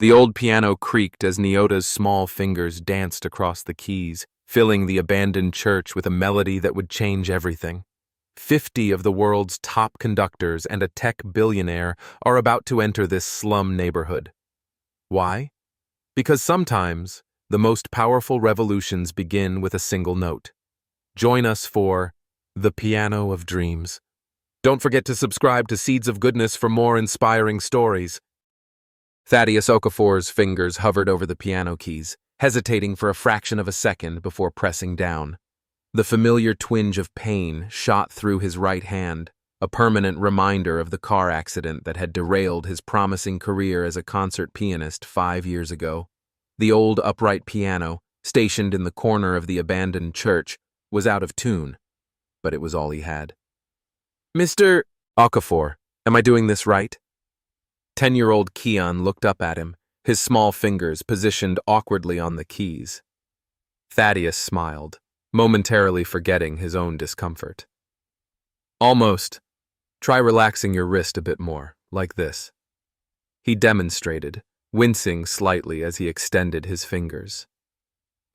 The old piano creaked as Nyota's small fingers danced across the keys, filling the abandoned church with a melody that would change everything. 50 of the world's top conductors and a tech billionaire are about to enter this slum neighborhood. Why? Because sometimes the most powerful revolutions begin with a single note. Join us for The Piano of Dreams. Don't forget to subscribe to Seeds of Goodness for more inspiring stories. Thaddeus Okafor's fingers hovered over the piano keys, hesitating for a fraction of a second before pressing down. The familiar twinge of pain shot through his right hand, a permanent reminder of the car accident that had derailed his promising career as a concert pianist 5 years ago. The old upright piano, stationed in the corner of the abandoned church, was out of tune, but it was all he had. "Mr. Okafor, am I doing this right?" 10-year-old Keon looked up at him, his small fingers positioned awkwardly on the keys. Thaddeus smiled, momentarily forgetting his own discomfort. "Almost. Try relaxing your wrist a bit more, like this." He demonstrated, wincing slightly as he extended his fingers.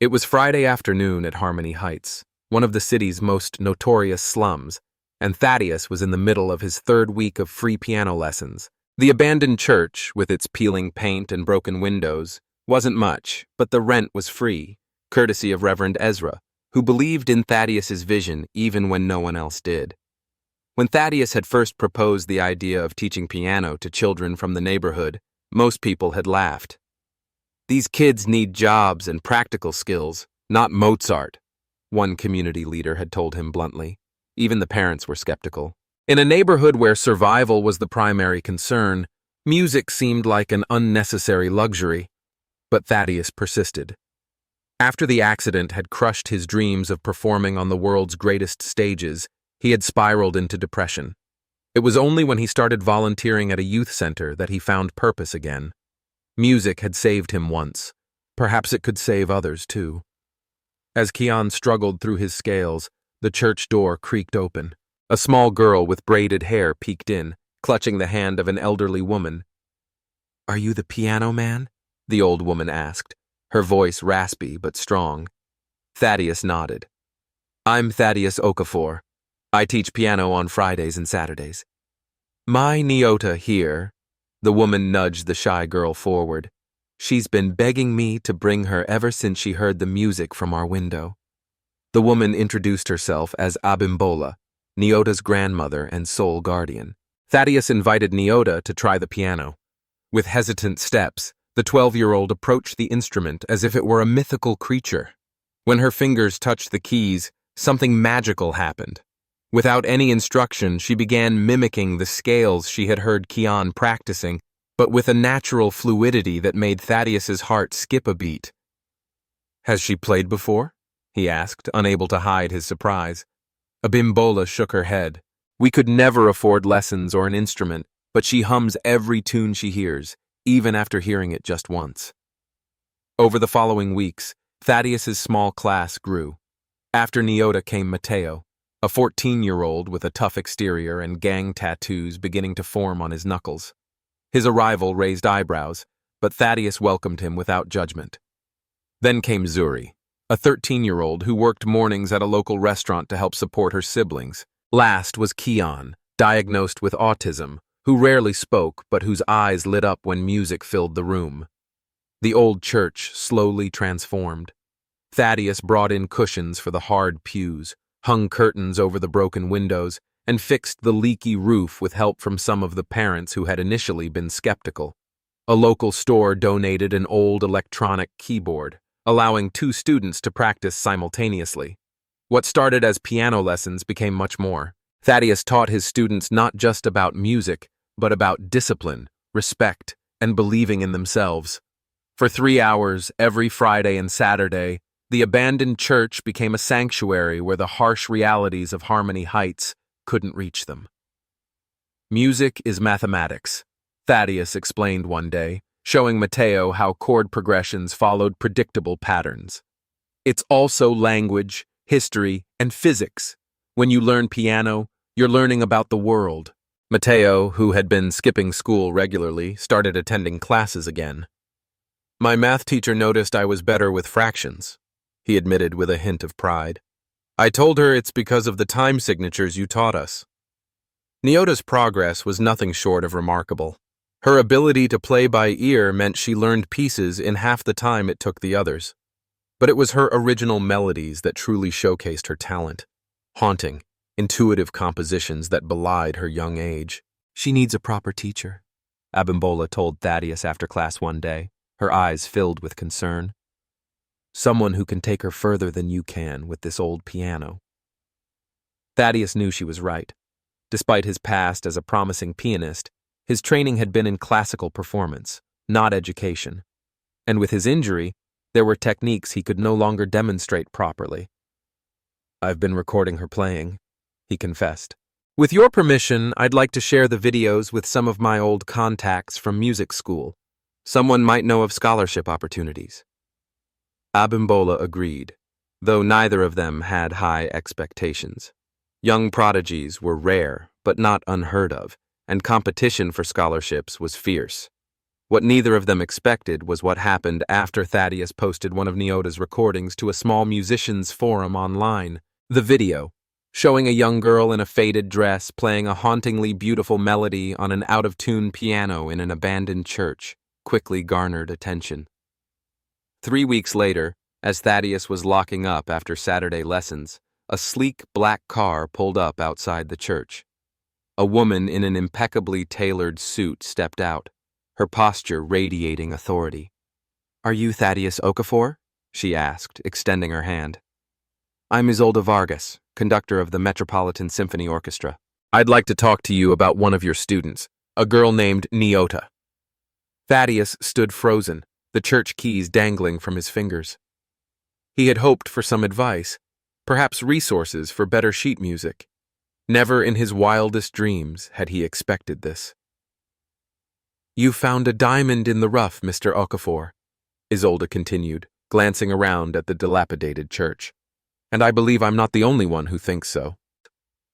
It was Friday afternoon at Harmony Heights, one of the city's most notorious slums, and Thaddeus was in the middle of his 3rd week of free piano lessons. The abandoned church, with its peeling paint and broken windows, wasn't much, but the rent was free, courtesy of Reverend Ezra, who believed in Thaddeus's vision even when no one else did. When Thaddeus had first proposed the idea of teaching piano to children from the neighborhood, most people had laughed. "These kids need jobs and practical skills, not Mozart," one community leader had told him bluntly. Even the parents were skeptical. In a neighborhood where survival was the primary concern, music seemed like an unnecessary luxury. But Thaddeus persisted. After the accident had crushed his dreams of performing on the world's greatest stages, he had spiraled into depression. It was only when he started volunteering at a youth center that he found purpose again. Music had saved him once. Perhaps it could save others too. As Keon struggled through his scales, the church door creaked open. A small girl with braided hair peeked in, clutching the hand of an elderly woman. "Are you the piano man?" the old woman asked, her voice raspy but strong. Thaddeus nodded. "I'm Thaddeus Okafor. I teach piano on Fridays and Saturdays." "My Nyota here." The woman nudged the shy girl forward. "She's been begging me to bring her ever since she heard the music from our window." The woman introduced herself as Abimbola, Nyota's grandmother and sole guardian. Thaddeus invited Nyota to try the piano. With hesitant steps, the 12-year-old approached the instrument as if it were a mythical creature. When her fingers touched the keys, something magical happened. Without any instruction, she began mimicking the scales she had heard Keon practicing, but with a natural fluidity that made Thaddeus's heart skip a beat. "Has she played before?" he asked, unable to hide his surprise. Abimbola shook her head. "We could never afford lessons or an instrument, but she hums every tune she hears, even after hearing it just once." Over the following weeks, Thaddeus's small class grew. After Nyota came Mateo, a 14-year-old with a tough exterior and gang tattoos beginning to form on his knuckles. His arrival raised eyebrows, but Thaddeus welcomed him without judgment. Then came Zuri, a 13-year-old who worked mornings at a local restaurant to help support her siblings. Last was Keon, diagnosed with autism, who rarely spoke but whose eyes lit up when music filled the room. The old church slowly transformed. Thaddeus brought in cushions for the hard pews, hung curtains over the broken windows, and fixed the leaky roof with help from some of the parents who had initially been skeptical. A local store donated an old electronic keyboard, allowing 2 students to practice simultaneously. What started as piano lessons became much more. Thaddeus taught his students not just about music, but about discipline, respect, and believing in themselves. For 3 hours, every Friday and Saturday, the abandoned church became a sanctuary where the harsh realities of Harmony Heights couldn't reach them. "Music is mathematics," Thaddeus explained one day, showing Mateo how chord progressions followed predictable patterns. "It's also language, history, and physics. When you learn piano, you're learning about the world." Mateo, who had been skipping school regularly, started attending classes again. My math teacher noticed I was better with fractions, he admitted with a hint of pride. I told her it's because of the time signatures you taught us. Nyota's progress was nothing short of remarkable. Her ability to play by ear meant she learned pieces in half the time it took the others. But it was her original melodies that truly showcased her talent. Haunting, intuitive compositions that belied her young age. She needs a proper teacher, Abimbola told Thaddeus after class one day, her eyes filled with concern. Someone who can take her further than you can with this old piano. Thaddeus knew she was right. Despite his past as a promising pianist, his training had been in classical performance, not education. And with his injury, there were techniques he could no longer demonstrate properly. I've been recording her playing, he confessed. With your permission, I'd like to share the videos with some of my old contacts from music school. Someone might know of scholarship opportunities. Abimbola agreed, though neither of them had high expectations. Young prodigies were rare, but not unheard of, and competition for scholarships was fierce. What neither of them expected was what happened after Thaddeus posted one of Nyota's recordings to a small musicians forum online. The video, showing a young girl in a faded dress playing a hauntingly beautiful melody on an out-of-tune piano in an abandoned church, quickly garnered attention. 3 weeks later, as Thaddeus was locking up after Saturday lessons, a sleek black car pulled up outside the church. A woman in an impeccably tailored suit stepped out, her posture radiating authority. "Are you Thaddeus Okafor?" she asked, extending her hand. "I'm Isolde Vargas, conductor of the Metropolitan Symphony Orchestra. I'd like to talk to you about one of your students, a girl named Nyota." Thaddeus stood frozen, the church keys dangling from his fingers. He had hoped for some advice, perhaps resources for better sheet music. Never in his wildest dreams had he expected this. "You found a diamond in the rough, Mr. Okafor," Isolde continued, glancing around at the dilapidated church. "And I believe I'm not the only one who thinks so."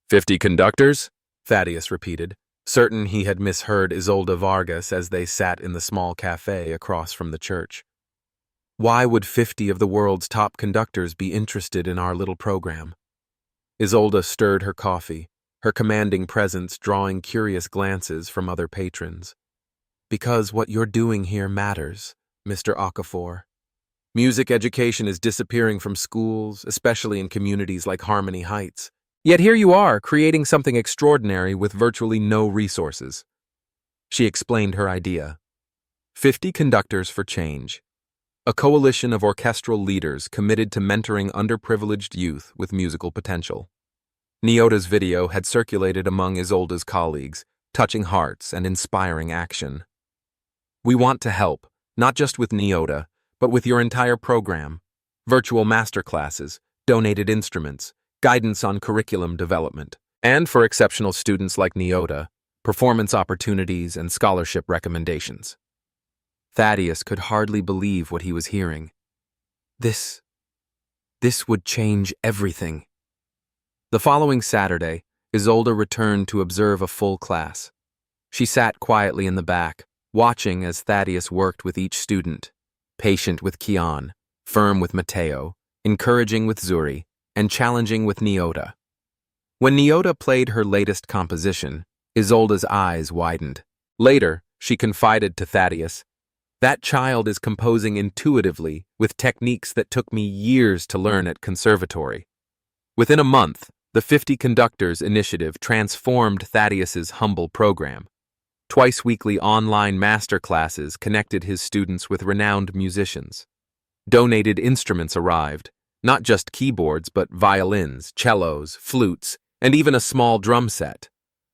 50 conductors? Thaddeus repeated, certain he had misheard Isolde Vargas as they sat in the small cafe across from the church. Why would 50 of the world's top conductors be interested in our little program? Isolde stirred her coffee, her commanding presence drawing curious glances from other patrons. "Because what you're doing here matters, Mr. Okafor. Music education is disappearing from schools, especially in communities like Harmony Heights. Yet here you are, creating something extraordinary with virtually no resources." She explained her idea. 50 Conductors for Change. A coalition of orchestral leaders committed to mentoring underprivileged youth with musical potential. Nyota's video had circulated among Isolde's colleagues, touching hearts and inspiring action. "We want to help, not just with Nyota, but with your entire program. Virtual masterclasses, donated instruments, guidance on curriculum development, and for exceptional students like Nyota, performance opportunities and scholarship recommendations." Thaddeus could hardly believe what he was hearing. This would change everything. The following Saturday, Isolde returned to observe a full class. She sat quietly in the back, watching as Thaddeus worked with each student, patient with Kian, firm with Mateo, encouraging with Zuri, and challenging with Nyota. When Nyota played her latest composition, Isolde's eyes widened. Later, she confided to Thaddeus, "That child is composing intuitively with techniques that took me years to learn at conservatory." Within a month, the 50 Conductors initiative transformed Thaddeus's humble program. Twice-weekly online masterclasses connected his students with renowned musicians. Donated instruments arrived, not just keyboards but violins, cellos, flutes, and even a small drum set.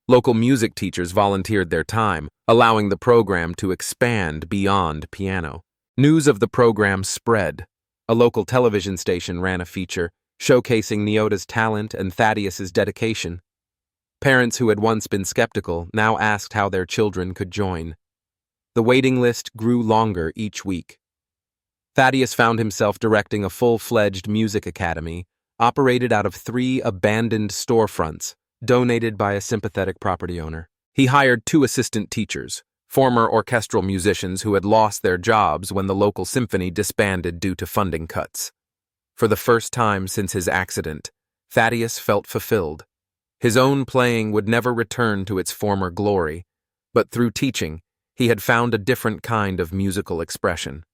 Local music teachers volunteered their time, allowing the program to expand beyond piano. News of the program spread. A local television station ran a feature, showcasing Nyota's talent and Thaddeus's dedication. Parents who had once been skeptical now asked how their children could join. The waiting list grew longer each week. Thaddeus found himself directing a full-fledged music academy, operated out of 3 abandoned storefronts, donated by a sympathetic property owner. He hired 2 assistant teachers, former orchestral musicians who had lost their jobs when the local symphony disbanded due to funding cuts. For the first time since his accident, Thaddeus felt fulfilled. His own playing would never return to its former glory, but through teaching, he had found a different kind of musical expression.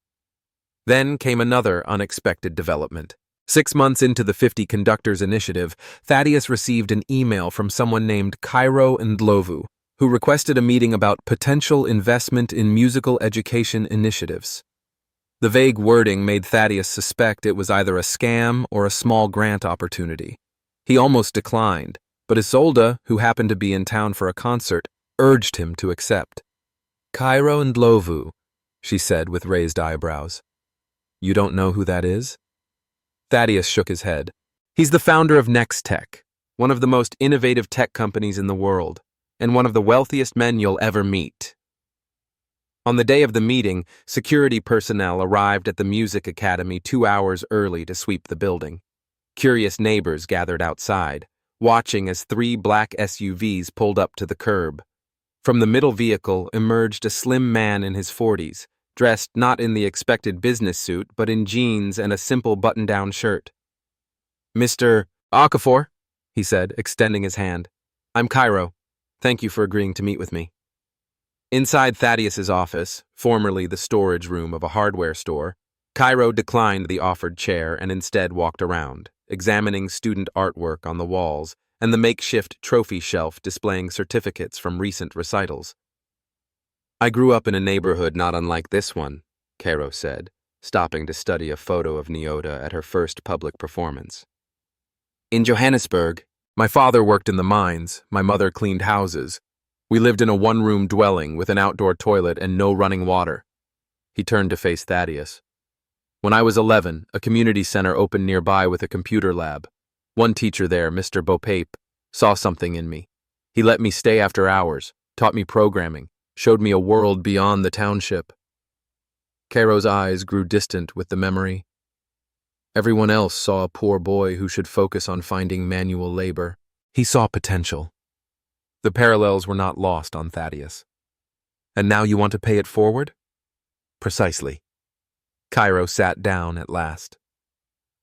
Then came another unexpected development. 6 months into the 50 Conductors initiative, Thaddeus received an email from someone named Kairo Ndlovu, who requested a meeting about potential investment in musical education initiatives. The vague wording made Thaddeus suspect it was either a scam or a small grant opportunity. He almost declined, but Isolde, who happened to be in town for a concert, urged him to accept. "Kairo Ndlovu," she said with raised eyebrows. "You don't know who that is?" Thaddeus shook his head. "He's the founder of Nextech, one of the most innovative tech companies in the world, and one of the wealthiest men you'll ever meet." On the day of the meeting, security personnel arrived at the music academy 2 hours early to sweep the building. Curious neighbors gathered outside, watching as 3 black SUVs pulled up to the curb. From the middle vehicle emerged a slim man in his 40s, dressed not in the expected business suit but in jeans and a simple button-down shirt. "Mr. Okafor," he said, extending his hand. "I'm Kairo. Thank you for agreeing to meet with me." Inside Thaddeus's office, formerly the storage room of a hardware store, Kairo declined the offered chair and instead walked around, examining student artwork on the walls and the makeshift trophy shelf displaying certificates from recent recitals. "I grew up in a neighborhood not unlike this one," Kairo said, stopping to study a photo of Nyota at her first public performance. "In Johannesburg, my father worked in the mines, my mother cleaned houses. We lived in a one-room dwelling with an outdoor toilet and no running water." He turned to face Thaddeus. "When I was 11, a community center opened nearby with a computer lab. One teacher there, Mr. Bopape, saw something in me. He let me stay after hours, taught me programming, showed me a world beyond the township." Cairo's eyes grew distant with the memory. Everyone else saw a poor boy who should focus on finding manual labor. He saw potential. The parallels were not lost on Thaddeus. "And now you want to pay it forward?" "Precisely." Kairo sat down at last.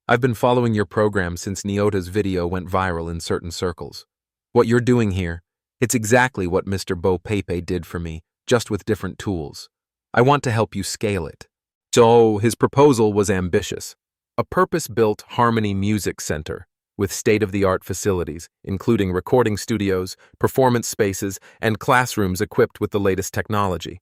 "I've been following your program since Nyota's video went viral in certain circles. What you're doing here, it's exactly what Mr. Bopape did for me, just with different tools. I want to help you scale it." So his proposal was ambitious. A purpose-built Harmony Music Center with state-of-the-art facilities, including recording studios, performance spaces, and classrooms equipped with the latest technology.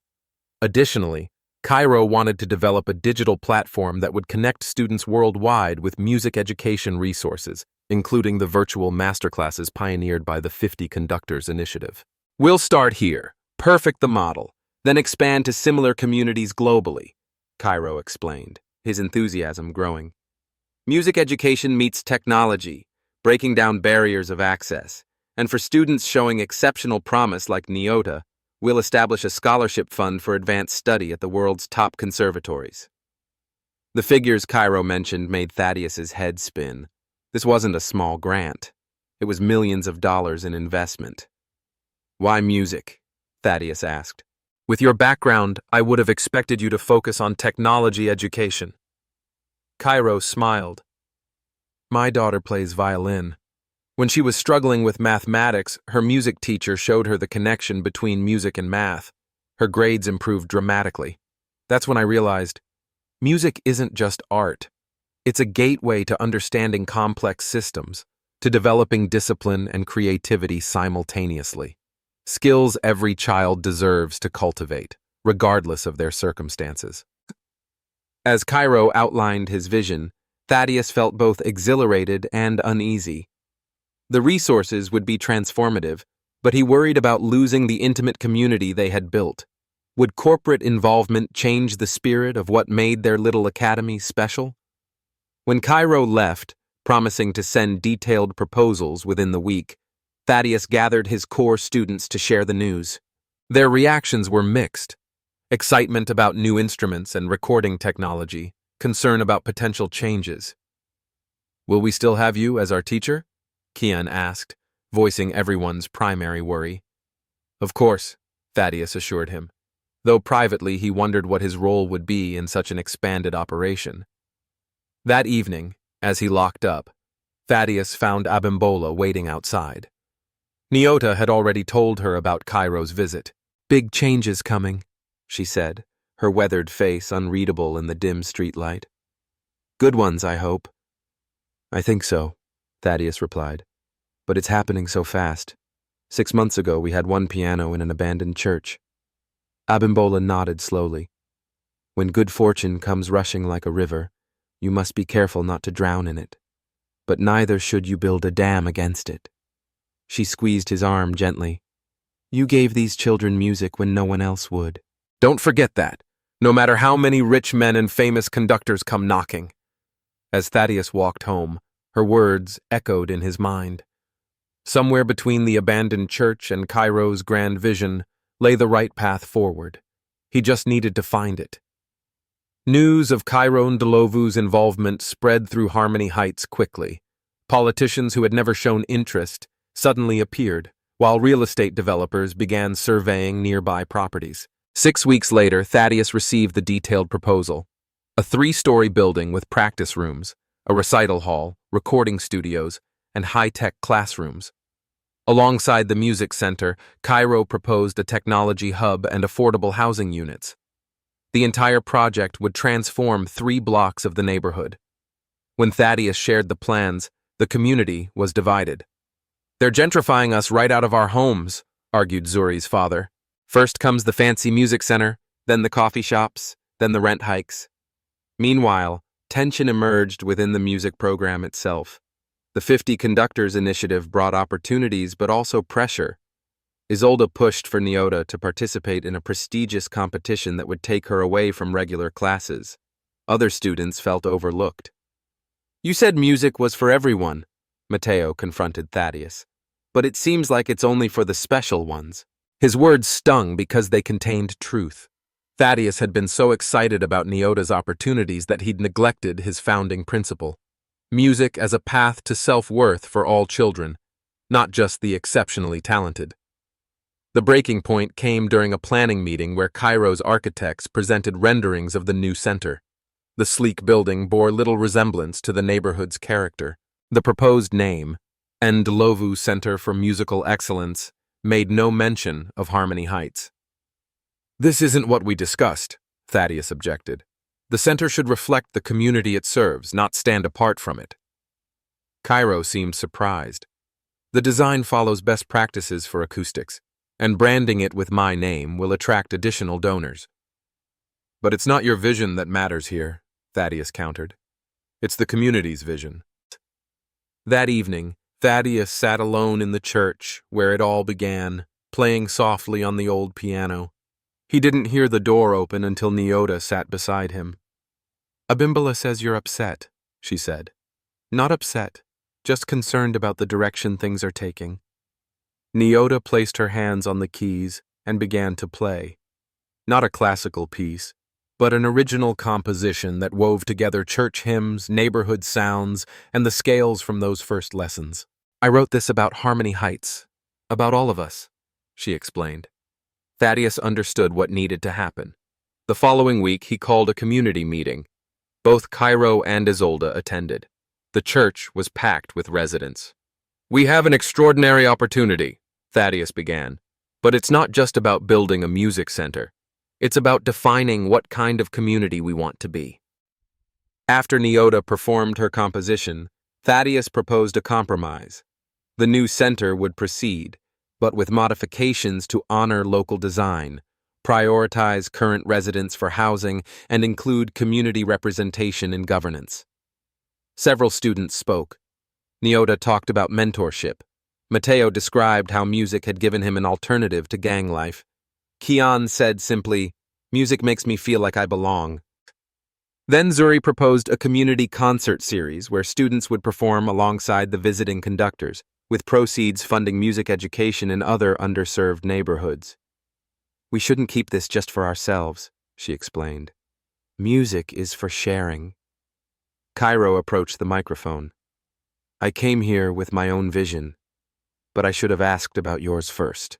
Additionally, Kairo wanted to develop a digital platform that would connect students worldwide with music education resources, including the virtual masterclasses pioneered by the 50 Conductors initiative. "We'll start here, perfect the model, then expand to similar communities globally," Kairo explained, his enthusiasm growing. "Music education meets technology, breaking down barriers of access, and for students showing exceptional promise like Nyota, we'll establish a scholarship fund for advanced study at the world's top conservatories." The figures Kairo mentioned made Thaddeus's head spin. This wasn't a small grant. It was millions of dollars in investment. "Why music?" Thaddeus asked. "With your background, I would have expected you to focus on technology education." Kairo smiled. "My daughter plays violin. When she was struggling with mathematics, her music teacher showed her the connection between music and math. Her grades improved dramatically. That's when I realized, music isn't just art. It's a gateway to understanding complex systems, to developing discipline and creativity simultaneously. Skills every child deserves to cultivate, regardless of their circumstances." As Kairo outlined his vision, Thaddeus felt both exhilarated and uneasy. The resources would be transformative, but he worried about losing the intimate community they had built. Would corporate involvement change the spirit of what made their little academy special? When Kairo left, promising to send detailed proposals within the week, Thaddeus gathered his core students to share the news. Their reactions were mixed. Excitement about new instruments and recording technology, concern about potential changes. "Will we still have you as our teacher?" Kian asked, voicing everyone's primary worry. "Of course," Thaddeus assured him. though privately he wondered what his role would be in such an expanded operation. That evening, as he locked up, Thaddeus found Abimbola waiting outside. Nyota had already told her about Kairo's visit. "Big changes coming," she said, her weathered face unreadable in the dim streetlight. "Good ones, I hope." "I think so," Thaddeus replied. "But it's happening so fast. 6 months ago we had one piano in an abandoned church." Abimbola nodded slowly. "When good fortune comes rushing like a river, you must be careful not to drown in it. But neither should you build a dam against it." She squeezed his arm gently. "You gave these children music when no one else would." "Don't forget that, no matter how many rich men and famous conductors come knocking." As Thaddeus walked home, her words echoed in his mind. Somewhere between the abandoned church and Kairo's grand vision lay the right path forward. He just needed to find it. News of Kairo Ndlovu's involvement spread through Harmony Heights quickly. Politicians who had never shown interest suddenly appeared, while real estate developers began surveying nearby properties. 6 weeks later, Thaddeus received the detailed proposal. A 3-story building with practice rooms, a recital hall, recording studios, and high-tech classrooms. Alongside the music center, Kairo proposed a technology hub and affordable housing units. The entire project would transform 3 blocks of the neighborhood. When Thaddeus shared the plans, the community was divided. "They're gentrifying us right out of our homes," argued Zuri's father. "First comes the fancy music center, then the coffee shops, then the rent hikes." Meanwhile, tension emerged within the music program itself. The 50 Conductors initiative brought opportunities but also pressure. Isolde pushed for Nyota to participate in a prestigious competition that would take her away from regular classes. Other students felt overlooked. "You said music was for everyone," Mateo confronted Thaddeus. "But it seems like it's only for the special ones." His words stung because they contained truth. Thaddeus had been so excited about Nyota's opportunities that he'd neglected his founding principle. Music as a path to self-worth for all children, not just the exceptionally talented. The breaking point came during a planning meeting where Kairo's architects presented renderings of the new center. The sleek building bore little resemblance to the neighborhood's character. The proposed name, Ndlovu Center for Musical Excellence, made no mention of Harmony Heights. "This isn't what we discussed," Thaddeus objected. "The center should reflect the community it serves, not stand apart from it." Kairo seemed surprised. "The design follows best practices for acoustics, and branding it with my name will attract additional donors." "But it's not your vision that matters here," Thaddeus countered. "It's the community's vision." That evening, Thaddeus sat alone in the church where it all began, playing softly on the old piano. He didn't hear the door open until Nyota sat beside him. "Abimbola says you're upset," she said. "Not upset, just concerned about the direction things are taking." Nyota placed her hands on the keys and began to play. Not a classical piece, but an original composition that wove together church hymns, neighborhood sounds, and the scales from those first lessons. "I wrote this about Harmony Heights, about all of us," she explained. Thaddeus understood what needed to happen. The following week, he called a community meeting. Both Kairo and Isolde attended. The church was packed with residents. "We have an extraordinary opportunity," Thaddeus began. "But it's not just about building a music center. It's about defining what kind of community we want to be." After Nyota performed her composition, Thaddeus proposed a compromise. The new center would proceed, but with modifications to honor local design, prioritize current residents for housing, and include community representation in governance. Several students spoke. Nyota talked about mentorship. Mateo described how music had given him an alternative to gang life. Kian said simply, "Music makes me feel like I belong." Then Zuri proposed a community concert series where students would perform alongside the visiting conductors, with proceeds funding music education in other underserved neighborhoods. "We shouldn't keep this just for ourselves," she explained. "Music is for sharing." Kairo approached the microphone. "I came here with my own vision, but I should have asked about yours first."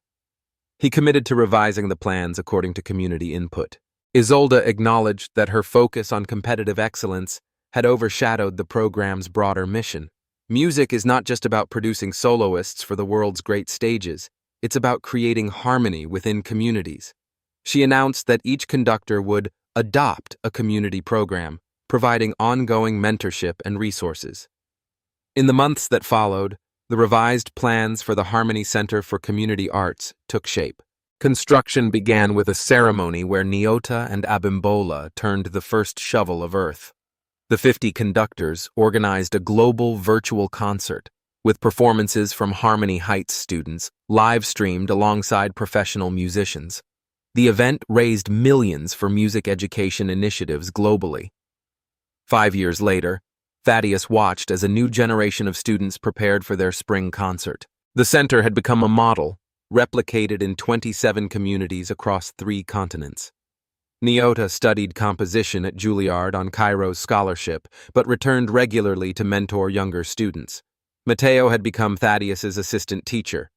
He committed to revising the plans according to community input. Isolde acknowledged that her focus on competitive excellence had overshadowed the program's broader mission. Music is not just about producing soloists for the world's great stages, it's about creating harmony within communities. She announced that each conductor would adopt a community program, providing ongoing mentorship and resources. In the months that followed, the revised plans for the Harmony Center for Community Arts took shape. Construction began with a ceremony where Nyota and Abimbola turned the first shovel of earth. The 50 conductors organized a global virtual concert, with performances from Harmony Heights students live-streamed alongside professional musicians. The event raised millions for music education initiatives globally. 5 years later, Thaddeus watched as a new generation of students prepared for their spring concert. The center had become a model, replicated in 27 communities across 3 continents. Nyota studied composition at Juilliard on Cairo's scholarship, but returned regularly to mentor younger students. Mateo had become Thaddeus's assistant teacher.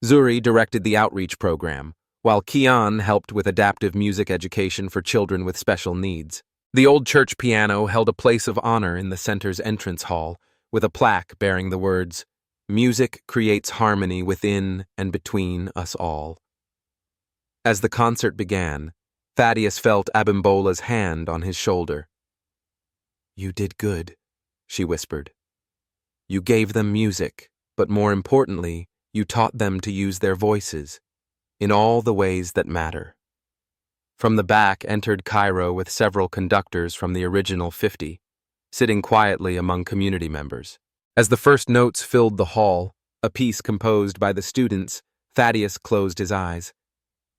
Zuri directed the outreach program, while Kian helped with adaptive music education for children with special needs. The old church piano held a place of honor in the center's entrance hall, with a plaque bearing the words, "Music creates harmony within and between us all." As the concert began, Thaddeus felt Abimbola's hand on his shoulder. "You did good," she whispered. "You gave them music, but more importantly, you taught them to use their voices, in all the ways that matter." From the back entered Kairo with several conductors from the original 50, sitting quietly among community members. As the first notes filled the hall, a piece composed by the students, Thaddeus closed his eyes.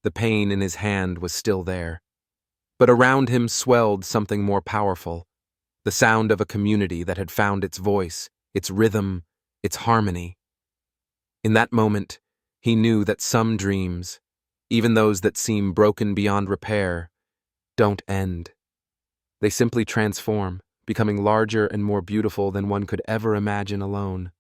The pain in his hand was still there. But around him swelled something more powerful, the sound of a community that had found its voice, its rhythm, its harmony. In that moment, he knew that some dreams, even those that seem broken beyond repair, don't end. They simply transform, becoming larger and more beautiful than one could ever imagine alone.